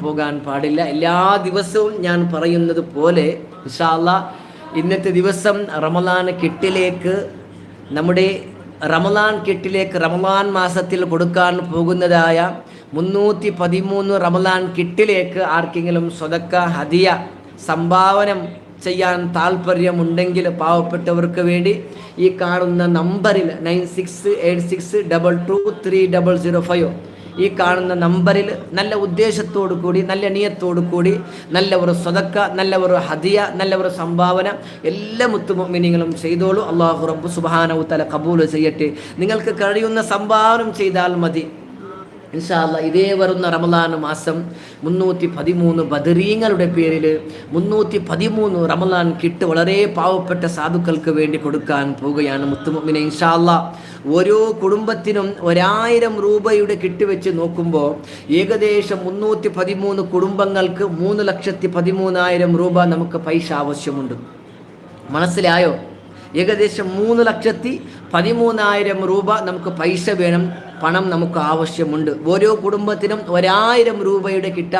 പോകാൻ പാടില്ല. എല്ലാ ദിവസവും ഞാൻ പറയുന്നത് പോലെ ഇൻഷാ അല്ലാഹ് ഇന്നത്തെ ദിവസം റമളാൻ കെട്ടിലേക്ക് നമ്മുടെ റമളാൻ മാസത്തിൽ കൊടുക്കാൻ പോകുന്നതായ 313 റമളാൻ കിട്ടിലേക്ക് ആർക്കെങ്കിലും സ്വതക്ക ഹദിയ സംഭാവന ചെയ്യാൻ താല്പര്യമുണ്ടെങ്കിൽ പാവപ്പെട്ടവർക്ക് വേണ്ടി ഈ കാണുന്ന നമ്പറിൽ 9686223005 ഈ കാണുന്ന നമ്പറിൽ നല്ല ഉദ്ദേശത്തോടു കൂടി, നല്ല നിയത്തോടു കൂടി, നല്ല ഒരു സ്വതക്ക, നല്ല ഒരു ഹദിയ, നല്ല ഒരു സംഭാവന എല്ലാ മുത്തുമുഅ്മിനീങ്ങളും ചെയ്തോളൂ. അല്ലാഹു റബ്ബ് സുബ്ഹാനഹു വ തആല ഖബൂൽ ചെയ്യട്ടെ. നിങ്ങൾക്ക് കഴിയുന്ന സംഭാവന ചെയ്താൽ മതി. ഇൻഷാ അല്ലാഹ് ഇതേ വരുന്ന റമളാൻ മാസം 313 ബദരീങ്ങളുടെ പേരിൽ 313 റമളാൻ കിട്ട് വളരെ പാവപ്പെട്ട സാധുക്കൾക്ക് വേണ്ടി കൊടുക്കാൻ പോവുകയാണ് മുത്തുമുഅ്മിനെ. ഇൻഷാ അല്ലാഹ് ഓരോ കുടുംബത്തിനും 1000 രൂപയുടെ കിട്ട് വെച്ച് നോക്കുമ്പോൾ ഏകദേശം 313 കുടുംബങ്ങൾക്ക് 3,13,000 രൂപ നമുക്ക് പൈസ ആവശ്യമുണ്ട്. മനസ്സിലായോ? ഏകദേശം 3,13,000 രൂപ നമുക്ക് പൈസ വേണം, പണം നമുക്ക് ആവശ്യമുണ്ട്. ഓരോ കുടുംബത്തിനും 1000 രൂപയുടെ കിട്ടാൻ